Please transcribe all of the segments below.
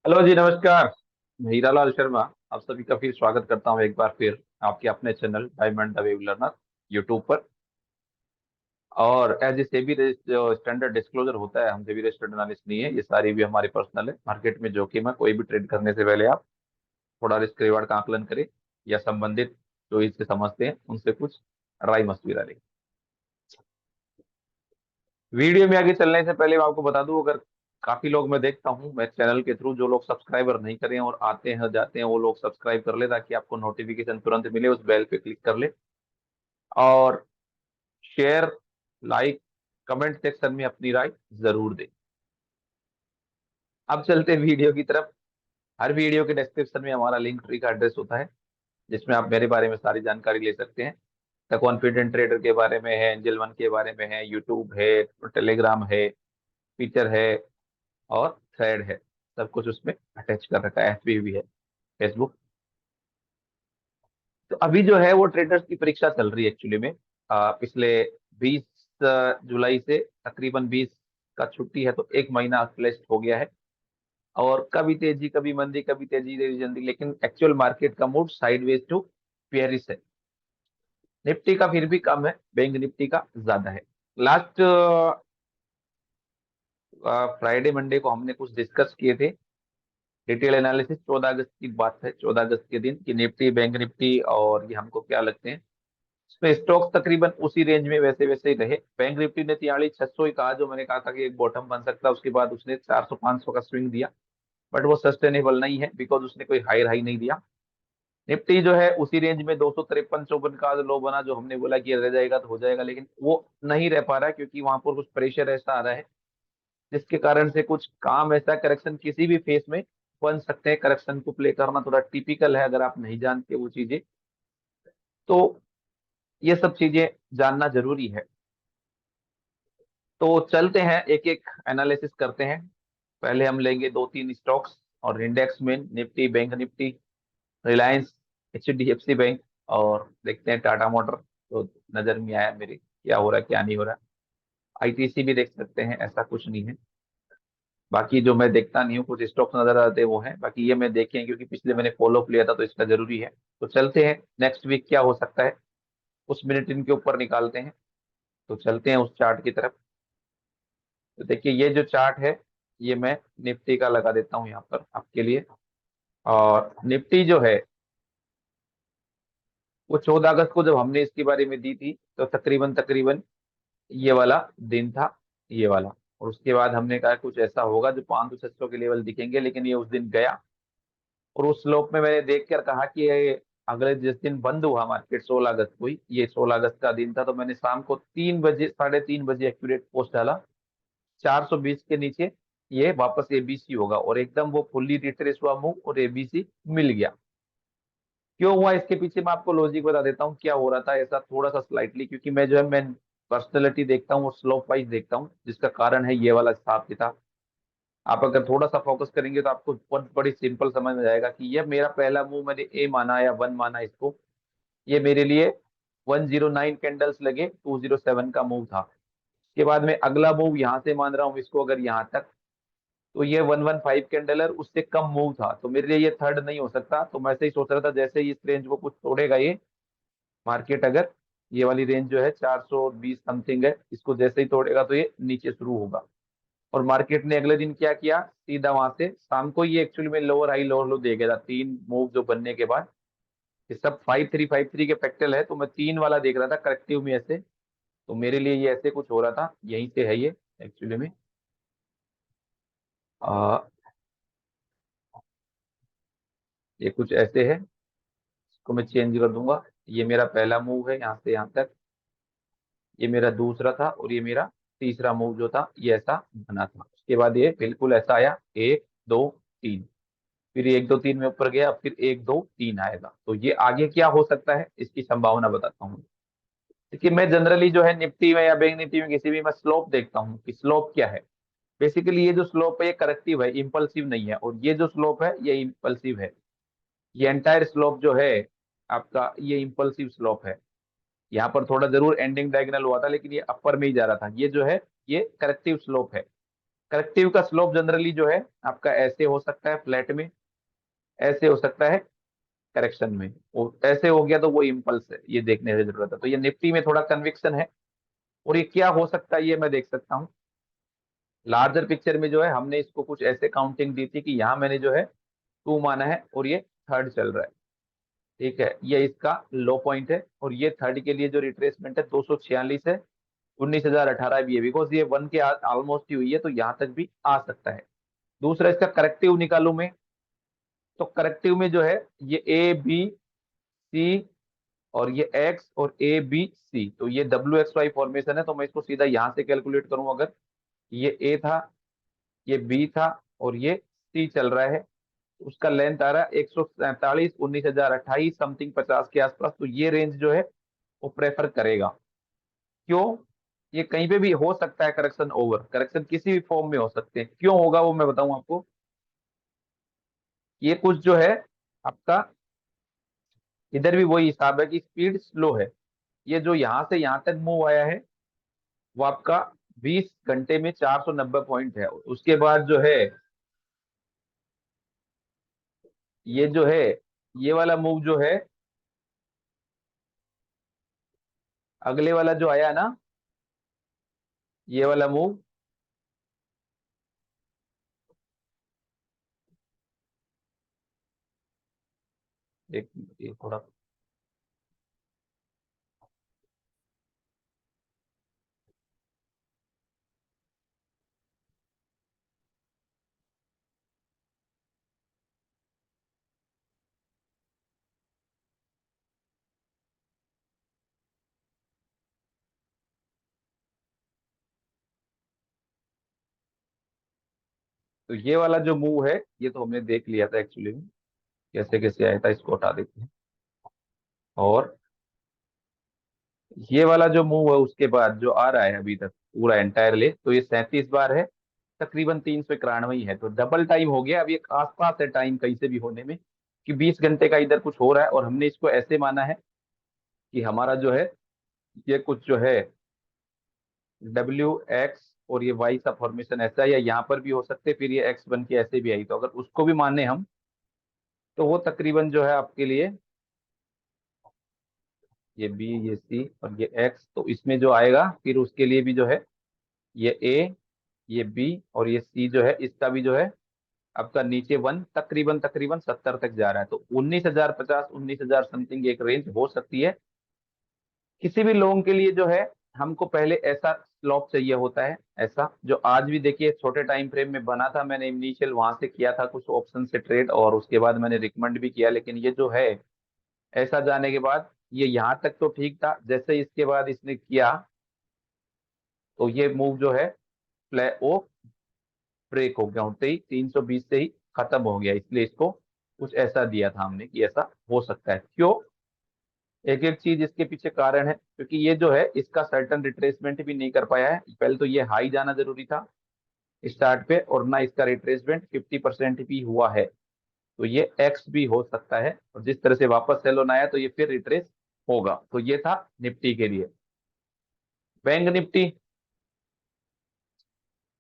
Hello जी, नमस्कार। मैं हीरालाल शर्मा आप सभी का फिर स्वागत करता हूं एक बार फिर आपके अपने channel diamond the wave learner YouTube पर। और एज ए सेबी जो स्टैंडर्ड डिस्क्लोजर होता है, हम सेबी रजिस्टर्ड एनालिस्ट नहीं है, ये सारी भी हमारी पर्सनल है। मार्केट में जोखिम है, कोई भी ट्रेड करने से पहले आप थोड़ा रिस्क रिवार्ड का आकलन करें या संबंधित जो इससे समझते हैं उनसे कुछ राय मशविरा लें। वीडियो में आगे चलने से पहले मैं आपको बता दूं, अगर काफी लोग मैं देखता हूं मैं चैनल के थ्रू, जो लोग सब्सक्राइबर नहीं करें और आते हैं जाते हैं, वो लोग सब्सक्राइब कर ले ताकि आपको नोटिफिकेशन तुरंत मिले, उस बेल पे क्लिक कर ले। और शेयर, लाइक, कमेंट सेक्शन में अपनी राय जरूर दें। अब चलते हैं वीडियो की तरफ। हर वीडियो के डिस्क्रिप्शन में हमारा लिंक ट्री का एड्रेस होता है, जिसमें आप मेरे बारे में सारी जानकारी ले सकते हैं। द कॉन्फिडेंट ट्रेडर के बारे में है, एंजल वन के बारे में है, यूट्यूब है, टेलीग्राम है, ट्विटर है और थ्रेड है। सब कुछ उसमें अटैच कर रखा है, एफबी भी है, फेसबुक। तो अभी जो है वो ट्रेडर्स की परीक्षा चल रही है एक्चुअली में। पिछले 20 जुलाई से तकरीबन 20 का छुट्टी है, तो एक महीना प्लेस्ड हो गया है। और कभी तेजी कभी मंदी, कभी तेजी कभी जल्दी, लेकिन एक्चुअल मार्केट का मूड साइडवेज टू बेयरिश है। निफ्टी का फिर भी कम है, बैंक निफ्टी का ज्यादा है। लास्ट फ्राइडे मंडे को हमने कुछ डिस्कस किए थे डिटेल एनालिसिस। 14 अगस्त की बात है, 14 अगस्त के दिन, कि निफ्टी बैंक निफ्टी और ये हमको क्या लगते हैं। इसमें स्टॉक तकरीबन उसी रेंज में वैसे वैसे ही रहे। बैंक निफ्टी ने 43,600 ही कहा, जो मैंने कहा था कि एक बॉटम बन सकता है। उसके बाद उसने 400-500 का स्विंग दिया, बट वो सस्टेनेबल नहीं है, बिकॉज उसने कोई हाई हाई नहीं दिया। निफ्टी जो है उसी रेंज में 253-54 का लो बना, जो हमने बोला कि रह जाएगा तो हो जाएगा, लेकिन वो नहीं रह पा रहा है, क्योंकि वहां पर कुछ प्रेशर ऐसा आ रहा है जिसके कारण से कुछ काम ऐसा, करेक्शन किसी भी फेस में बन सकते हैं। करेक्शन को प्ले करना थोड़ा टिपिकल है, अगर आप नहीं जानते वो चीजें, तो ये सब चीजें जानना जरूरी है। तो चलते हैं एक एक एनालिसिस करते हैं। पहले हम लेंगे दो तीन स्टॉक्स और इंडेक्स में, Nifty, bank Nifty, Reliance, HDFC bank, और देखते हैं टाटा मोटर। तो नजर में आया मेरे क्या हो रहा है क्या नहीं हो रहा। ITC भी देख सकते हैं, ऐसा कुछ नहीं है। बाकी जो मैं देखता नहीं हूँ, कुछ स्टॉक्स नजर आते हैं वो हैं, बाकी ये मैं देखें क्योंकि पिछले मैंने फॉलो अप लिया था, तो इसका जरूरी है। तो चलते हैं नेक्स्ट वीक क्या हो सकता है, उस मिनट इनके ऊपर निकालते हैं। तो चलते हैं उस चार्ट की तरफ। तो देखिए, ये जो चार्ट है, ये मैं निफ्टी का लगा देता हूँ यहाँ पर आपके लिए। और निफ्टी जो है वो 14 अगस्त को जब हमने इसके बारे में दी थी, तो तकरीबन तकरीबन ये वाला दिन था, ये वाला। और उसके बाद हमने कहा कुछ ऐसा होगा जो 500-600 के लेवल दिखेंगे, लेकिन ये उस दिन गया। और उस स्लोप में मैंने देख कर कहा कि ये अगले जिस दिन बंद हुआ मार्केट, 16 अगस्त को ही, ये 16 अगस्त का दिन था, तो मैंने शाम को 3 बजे, 3:30 बजे एक्यूरेट पोस्ट डाला। 420 के नीचे ये वापस ABC होगा, और एकदम वो फुल्ली रिट्रेस हुआ मूव और ABC मिल गया। क्यों हुआ इसके पीछे मैं आपको लॉजिक बता देता हूँ, क्या हो रहा था ऐसा थोड़ा सा स्लाइटली, क्योंकि मैं जो है मैं पर्सनैलिटी देखता हूँ और स्लोप वाइज देखता हूँ, जिसका कारण है ये वाला हिसाब किताब। आप अगर थोड़ा सा फोकस करेंगे तो आपको बहुत बड़ी सिंपल समझ में जाएगा कि ये मेरा पहला मूव मैंने ए माना या वन माना इसको, ये मेरे लिए 109 कैंडल्स लगे, 207 का मूव था। उसके बाद में अगला मूव यहाँ से मान रहा हूँ इसको, अगर यहाँ तक, तो ये 115 कैंडल है, उससे कम मूव था, तो मेरे लिए ये थर्ड नहीं हो सकता। तो मैं ऐसे ही सोच रहा था, जैसे ही इस रेंज को कुछ तोड़ेगा ये मार्केट, अगर ये वाली रेंज जो है 420 समथिंग है, इसको जैसे ही तोड़ेगा तो ये नीचे शुरू होगा। और मार्केट ने अगले दिन क्या किया, सीधा वहां से शाम को ये एक्चुअली में लोअर हाई लोअर लो दे गया था, तीन मूव जो बनने के बाद। ये सब 5353 के पैक्टल है, तो मैं तीन वाला देख रहा था करेक्टिव में ऐसे। तो मेरे लिए ये ऐसे कुछ हो रहा था, यहीं से है ये एक्चुअली में। आ, ये कुछ ऐसे है, इसको मैं चेंज कर दूंगा। ये मेरा पहला मूव है यहाँ से यहाँ तक, ये मेरा दूसरा था, और ये मेरा तीसरा मूव जो था, ये ऐसा बना था। उसके बाद ये बिल्कुल ऐसा आया, 1 2 3, फिर 1 2 3 में ऊपर गया, फिर 1 2 3 आएगा। तो ये आगे क्या हो सकता है इसकी संभावना बताता हूँ। देखिए, मैं जनरली जो है निफ्टी में या बैंक निफ्टी में किसी भी, मैं स्लोप देखता हूँ कि स्लोप क्या है। बेसिकली ये जो स्लोप है ये करेक्टिव है, इम्पल्सिव नहीं है, और ये जो स्लोप है ये इम्पल्सिव है। ये एंटायर स्लोप जो है आपका, ये इम्पल्सिव स्लोप है। यहाँ पर थोड़ा जरूर एंडिंग डायगोनल हुआ था, लेकिन ये अपर में ही जा रहा था। ये जो है ये करेक्टिव स्लोप है। करेक्टिव का स्लोप जनरली जो है आपका ऐसे हो सकता है फ्लैट में, ऐसे हो सकता है करेक्शन में, वो ऐसे हो गया तो वो इम्पल्स है, ये देखने की जरूरत है। तो ये निफ्टी में थोड़ा कन्विक्शन है, और ये क्या हो सकता है ये मैं देख सकता हूँ। लार्जर पिक्चर में जो है हमने इसको कुछ ऐसे काउंटिंग दी थी कि यहाँ मैंने जो है 2 माना है, और ये थर्ड चल रहा है। ठीक है, ये इसका लो पॉइंट है, और ये थर्ड के लिए जो रिट्रेसमेंट है 246 है, 19,018 भी है, बिकॉज ये 1 के ऑलमोस्ट ही हुई है, तो यहाँ तक भी आ सकता है। दूसरा इसका करेक्टिव निकालू मैं, तो करेक्टिव में जो है ये ABC और ये एक्स और ABC, तो ये WXY फॉर्मेशन है। तो मैं इसको सीधा यहाँ से कैलकुलेट करूं, अगर ये A था, ये B था, और ये C चल रहा है, उसका लेंथ आ रहा है 147, 19,028 समथिंग 50 के आसपास। तो ये रेंज जो है वो प्रेफर करेगा। क्यों? ये कहीं पे भी हो सकता है करेक्शन, ओवर करेक्शन किसी भी फॉर्म में हो सकते हैं। क्यों होगा वो मैं बताऊं आपको। ये कुछ जो है आपका, इधर भी वही हिसाब है कि स्पीड स्लो है। ये जो यहाँ से यहाँ तक मूव आया है वो आपका 20 घंटे में 490 पॉइंट है। उसके बाद जो है ये जो है ये वाला मूव जो है, अगले वाला जो आया ना, ये वाला मूव, एक ये थोड़ा, तो ये वाला जो मूव है ये तो हमने देख लिया था एक्चुअली में, कैसे कैसे आया था। इसको हटा देते हैं। और ये वाला जो मूव है उसके बाद जो आ रहा है अभी तक पूरा एंटायरली, तो ये 37 बार है, तकरीबन 391 ही है। तो डबल टाइम हो गया। अब ये आसपास है टाइम कहीं से भी होने में, कि 20 घंटे का इधर कुछ हो रहा है, और हमने इसको ऐसे माना है कि हमारा जो है ये कुछ जो है WX और ये वाई का फॉर्मेशन ऐसा है, या यहाँ पर भी हो सकते, फिर ये एक्स बन के ऐसे भी आई। तो अगर उसको भी माने हम, तो वो तकरीबन जो है आपके लिए ये B, ये C और ये X, तो इसमें जो आएगा फिर उसके लिए भी जो है ये A, ये B और ये C जो है, इसका भी जो है आपका नीचे 1 तकरीबन तकरीबन 70 तक जा रहा है। तो 19,050, 19,000 समथिंग एक रेंज हो सकती है किसी भी लोगों के लिए जो है। हमको पहले ऐसा स्लॉप चाहिए होता है, ऐसा जो आज भी देखिए छोटे टाइम फ्रेम में बना था। मैंने इनिशियल वहां से किया था कुछ ऑप्शन से ट्रेड, और उसके बाद मैंने रिकमेंड भी किया। लेकिन ये जो है ऐसा जाने के बाद, ये यहाँ तक तो ठीक था, जैसे इसके बाद इसने किया तो ये मूव जो है प्ले ओ ब्रेक हो गया, होते ही 320 से ही खत्म हो गया। इसलिए इसको कुछ ऐसा दिया था हमने कि ऐसा हो सकता है। क्यों? एक एक चीज इसके पीछे कारण है, क्योंकि ये जो है इसका सर्टन रिट्रेसमेंट भी नहीं कर पाया है। पहले तो ये हाई जाना जरूरी था स्टार्ट पे, और ना इसका रिट्रेसमेंट 50% भी हुआ है। तो ये एक्स भी हो सकता है, और जिस तरह से वापस सेल होना आया तो ये फिर रिट्रेस होगा। तो ये था निफ्टी के लिए। बैंक निफ्टी,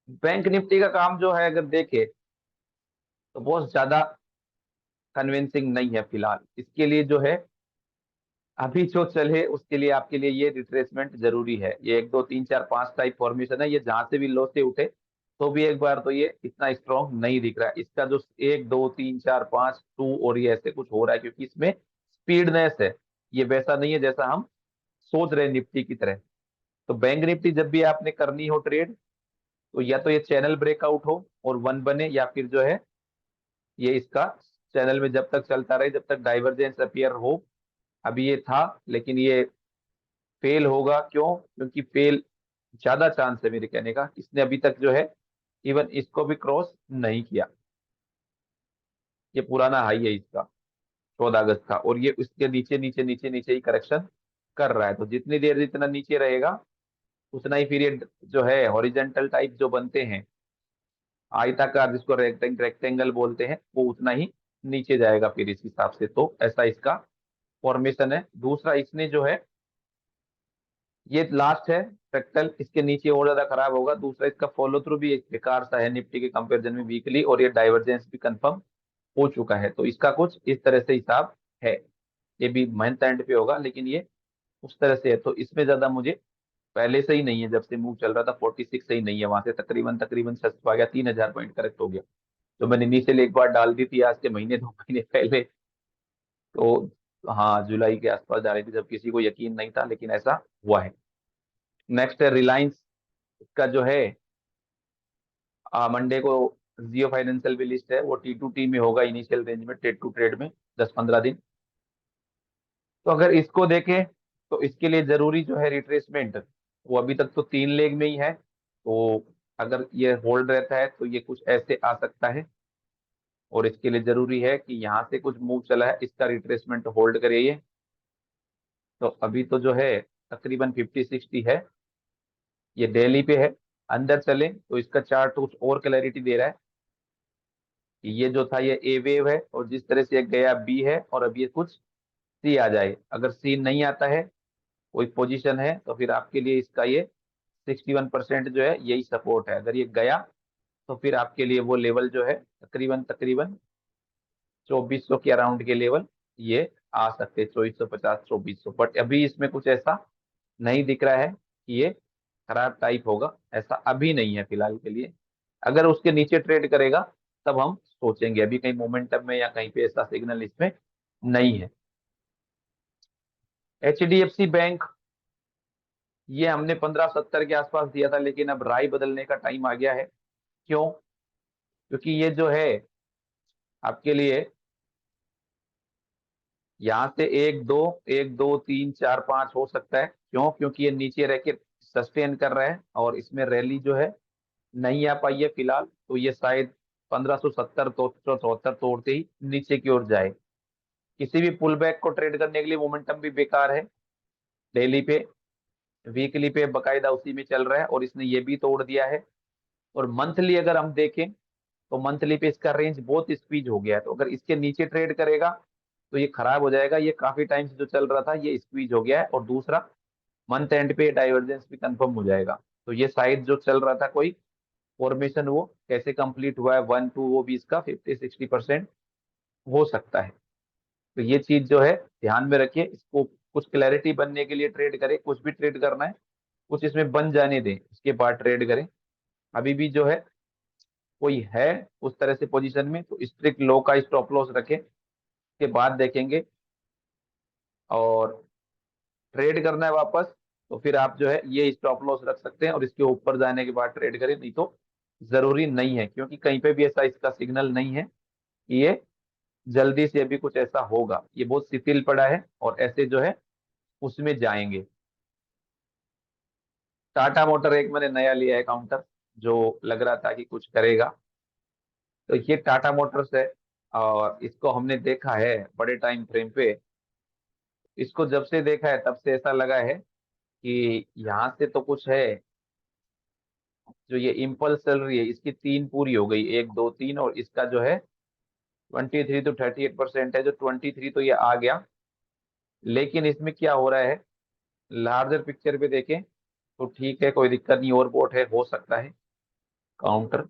बैंक निफ्टी का काम जो है अगर देखे तो बहुत ज्यादा कन्विंसिंग नहीं है फिलहाल। इसके लिए जो है अभी जो चले उसके लिए आपके लिए ये रिट्रेसमेंट जरूरी है। ये 1 2 3 4 5 टाइप फॉर्मेशन है। ये जहां से भी लो से उठे तो भी एक बार तो ये इतना स्ट्रॉन्ग नहीं दिख रहा है। इसका जो 1 2 3 4 5 2 और ये ऐसे कुछ हो रहा है, क्योंकि इसमें स्पीडनेस है। ये वैसा नहीं है जैसा हम सोच रहे हैं निफ्टी की तरह। तो बैंक निफ्टी जब भी आपने करनी हो ट्रेड, तो या तो ये चैनल ब्रेकआउट हो और 1 बने, या फिर जो है ये इसका चैनल में जब तक चलता रहे, जब तक डाइवर्जेंस अपीयर हो। अभी ये था लेकिन ये फेल होगा। क्यों? क्योंकि फेल ज्यादा चांस है मेरे कहने का, इसने अभी तक जो है इवन इसको भी क्रॉस नहीं किया। ये पुराना हाई है इसका, 14 अगस्त का, और ये उसके नीचे नीचे नीचे नीचे ही करेक्शन कर रहा है। तो जितनी देर जितना नीचे रहेगा उतना ही पीरियड जो है हॉरिजेंटल टाइप जो बनते हैं, आयताकार जिसको रेक्टेंगल बोलते हैं, वो उतना ही नीचे जाएगा फिर इस हिसाब से। तो ऐसा इसका फॉर्मेशन है। दूसरा इसने जो है ये लास्ट है फ्रैक्टल, इसके नीचे और ज्यादा खराब होगा। दूसरा, इसका फॉलो थ्रू भी एक बेकार सा है निफ्टी के कंपैरिजन में वीकली, और ये डाइवर्जेंस भी कंफर्म हो चुका है। तो इसका कुछ इस तरह से हिसाब है। ये भी मंथ एंड पे होगा, लेकिन ये उस तरह से है। तो इसमें ज्यादा मुझे पहले से ही नहीं है, जब से मूव चल रहा था 46 से ही नहीं है, वहां से तकरीबन तकरीबन सस्ता आ गया, 3,000 पॉइंट करेक्ट हो गया। तो मैंने इनिशियल एक बार डाल दी थी आज के महीने 2 महीने पहले। तो हाँ, जुलाई के आसपास डाली थी, जब किसी को यकीन नहीं था, लेकिन ऐसा हुआ है। नेक्स्ट है रिलायंस। इसका जो है मंडे को जियो फाइनेंशियल भी लिस्ट है, वो T2T में होगा, इनिशियल रेंज में, ट्रेड टू ट्रेड में 10-15 दिन। तो अगर इसको देखें तो इसके लिए जरूरी जो है रिट्रेसमेंट, वो अभी तक तो 3 लेग में ही है। तो अगर ये होल्ड रहता है तो ये कुछ ऐसे आ सकता है, और इसके लिए जरूरी है कि यहाँ से कुछ मूव चला है, इसका रिट्रेसमेंट होल्ड करिए ये। तो अभी तो जो है तकरीबन 50-60 है, ये डेली पे है। अंदर चले तो इसका चार्ट कुछ और क्लैरिटी दे रहा है कि ये जो था ये ए वेव है, और जिस तरह से ये गया बी है, और अब ये कुछ सी आ जाए। अगर सी नहीं आता है, कोई पोजीशन है, तो फिर आपके लिए इसका ये 61% जो है यही सपोर्ट है। अगर ये गया तो फिर आपके लिए वो लेवल जो है तकरीबन तकरीबन 2400 के अराउंड के लेवल ये आ सकते हैं, 2450 2400। बट अभी इसमें कुछ ऐसा नहीं दिख रहा है कि ये खराब टाइप होगा, ऐसा अभी नहीं है फिलहाल के लिए। अगर उसके नीचे ट्रेड करेगा तब हम सोचेंगे, अभी कहीं मोमेंटम में या कहीं पे ऐसा सिग्नल इसमें नहीं है। HDFC बैंक, ये हमने 1570 के आसपास दिया था, लेकिन अब राय बदलने का टाइम आ गया है। क्यों? क्योंकि ये जो है आपके लिए यहाँ से एक दो तीन चार पांच हो सकता है। क्यों? क्योंकि ये नीचे रह के सस्टेन कर रहा है, और इसमें रैली जो है नहीं आ पाई है फिलहाल। तो ये शायद 1570 तो 74 तोड़ते ही नीचे की ओर जाए। किसी भी पुल बैक को ट्रेड करने के लिए मोमेंटम भी बेकार है। डेली पे, वीकली पे बकायदा उसी में चल रहा है, और इसने ये भी तोड़ दिया है। और मंथली अगर हम देखें तो मंथली पे इसका रेंज बहुत स्क्वीज हो गया है। तो अगर इसके नीचे ट्रेड करेगा तो ये खराब हो जाएगा। ये काफी टाइम से जो चल रहा था ये स्क्वीज हो गया है। और दूसरा, मंथ एंड पे डाइवर्जेंस भी कंफर्म हो जाएगा। तो ये साइड जो चल रहा था कोई फॉर्मेशन, वो कैसे कंप्लीट हुआ है 1-2, वो भी इसका 50-60% हो सकता है। तो ये चीज जो है ध्यान में रखिए इसको। कुछ क्लैरिटी बनने के लिए ट्रेड करें, कुछ भी ट्रेड करना है, कुछ इसमें बन जाने दें, उसके बाद ट्रेड करें। अभी भी जो है कोई है उस तरह से पोजीशन में, तो स्ट्रिक्ट लो का स्टॉप लॉस रखें, के बाद देखेंगे। और ट्रेड करना है वापस, तो फिर आप जो है ये स्टॉप लॉस रख सकते हैं, और इसके ऊपर जाने के बाद ट्रेड करें। नहीं तो जरूरी नहीं है, क्योंकि कहीं पे भी ऐसा इसका सिग्नल नहीं है कि ये जल्दी से अभी कुछ ऐसा होगा। ये बहुत शिथिल पड़ा है, और ऐसे जो है उसमें जाएंगे। टाटा मोटर एक मैंने नया लिया है काउंटर, जो लग रहा था कि कुछ करेगा। तो ये टाटा मोटर्स है, और इसको हमने देखा है बड़े टाइम फ्रेम पे। इसको जब से देखा है तब से ऐसा लगा है कि यहाँ से तो कुछ है। जो ये इम्पल्स चल रही है इसकी 3 पूरी हो गई, 1 2 3, और इसका जो है 23 to 38% है। जो 23 तो ये आ गया, लेकिन इसमें क्या हो रहा है, लार्जर पिक्चर पे देखें तो ठीक है, कोई दिक्कत नहीं, और बोट है, हो सकता है काउंटर।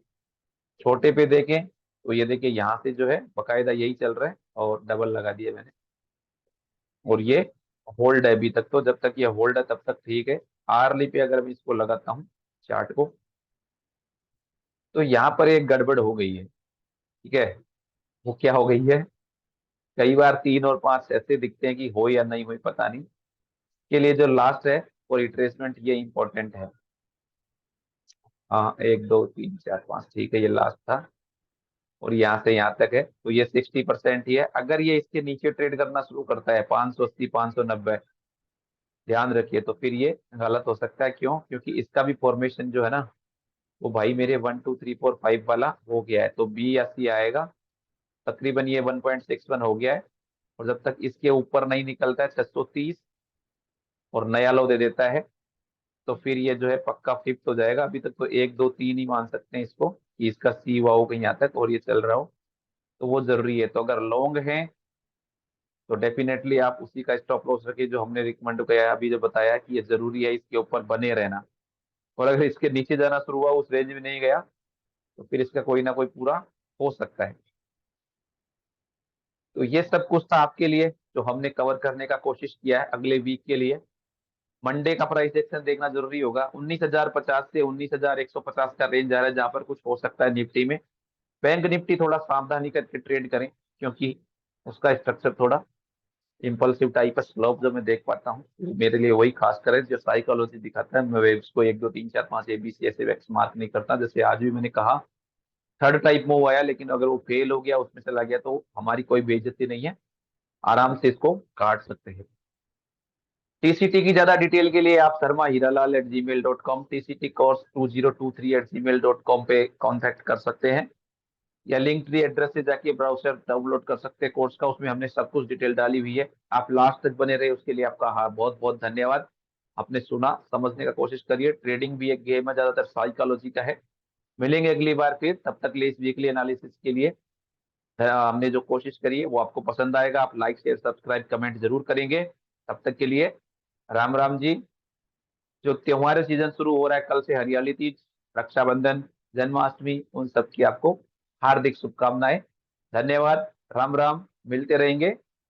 छोटे पे देखें तो ये देखिए यहाँ से जो है बकायदा यही चल रहा है, और डबल लगा दिया मैंने। और ये होल्ड है अभी तक, तो जब तक ये होल्ड है तब तक ठीक है। आरली पे अगर मैं इसको लगाता हूँ चार्ट को, तो यहाँ पर एक गड़बड़ हो गई है। ठीक है, वो क्या हो गई है, कई बार 3 और 5 ऐसे दिखते हैं कि हो या नहीं हो पता नहीं। के लिए जो लास्ट है वो रिट्रेसमेंट, ये इंपॉर्टेंट है। हाँ, 1 2 3 4 5, ठीक है, ये लास्ट था, और यहाँ से यहाँ तक है। तो ये 60% ही है। अगर ये इसके नीचे ट्रेड करना शुरू करता है 580 590, ध्यान रखिए, तो फिर ये गलत हो सकता है। क्यों? क्योंकि इसका भी फॉर्मेशन जो है ना, वो भाई मेरे 1 2 3 4 5 वाला हो गया है। तो बी या सी आएगा, तकरीबन ये 1.61 हो गया है। और जब तक इसके ऊपर नहीं निकलता है 630, और नया लो दे देता है, तो फिर ये जो है पक्का फिफ्थ हो जाएगा। अभी तक तो 1 2 3 ही मान सकते हैं इसको, कि इसका सी हुआ हो कहीं आता है, और ये चल रहा हो, तो वो जरूरी है। तो अगर लॉन्ग है तो डेफिनेटली आप उसी का स्टॉप लॉस रखिए जो हमने रिकमेंड किया है, अभी जो बताया कि ये जरूरी है इसके ऊपर बने रहना। और अगर इसके नीचे जाना शुरू हुआ, उस रेंज में नहीं गया, तो फिर इसका कोई ना कोई पूरा हो सकता है। तो ये सब कुछ था आपके लिए जो हमने कवर करने का कोशिश किया है अगले वीक के लिए। मंडे का प्राइस एक्शन देखना जरूरी होगा। 19,050 से 19,150 का रेंज आ रहा है जहां पर कुछ हो सकता है निफ्टी में। बैंक निफ्टी थोड़ा सावधानी करके ट्रेड करें, क्योंकि उसका स्ट्रक्चर थोड़ा इम्पल्सिव टाइप है। स्लोप जो मैं देख पाता हूँ मेरे लिए वही खास कर जो साइकोलॉजी दिखाता है, मैं उसको 1 2 3 4 5 ABC ऐसे वैक्स मार्क नहीं करता। जैसे आज भी मैंने कहा थर्ड टाइप मूव आया, लेकिन अगर वो फेल हो गया, उसमें चला गया, तो हमारी कोई बेइज्जती नहीं है, आराम से इसको काट सकते हैं। टीसीटी की ज्यादा डिटेल के लिए आप शर्मा हीरालाल@gmail.com, टीसीटी कोर्स 2023 @gmail.com पे कांटेक्ट कर सकते हैं, या लिंक ट्री एड्रेस से जाके ब्राउजर डाउनलोड कर सकते हैं कोर्स का। उसमें हमने सब कुछ डिटेल डाली हुई है। आप लास्ट तक बने रहे उसके लिए आपका हाँ बहुत बहुत धन्यवाद। आपने सुना, समझने का कोशिश करिए। ट्रेडिंग भी एक गेम है, ज्यादातर साइकोलॉजी का है। मिलेंगे अगली बार फिर, तब तक लिए इस वीकली एनालिसिस के लिए हमने जो कोशिश करी है वो आपको पसंद आएगा। आप लाइक शेयर सब्सक्राइब कमेंट जरूर करेंगे। तब तक के लिए राम राम जी। जो त्योहार सीजन शुरू हो रहा है कल से, हरियाली तीज, रक्षाबंधन, जन्माष्टमी, उन सब की आपको हार्दिक शुभकामनाएं। धन्यवाद। राम राम, मिलते रहेंगे।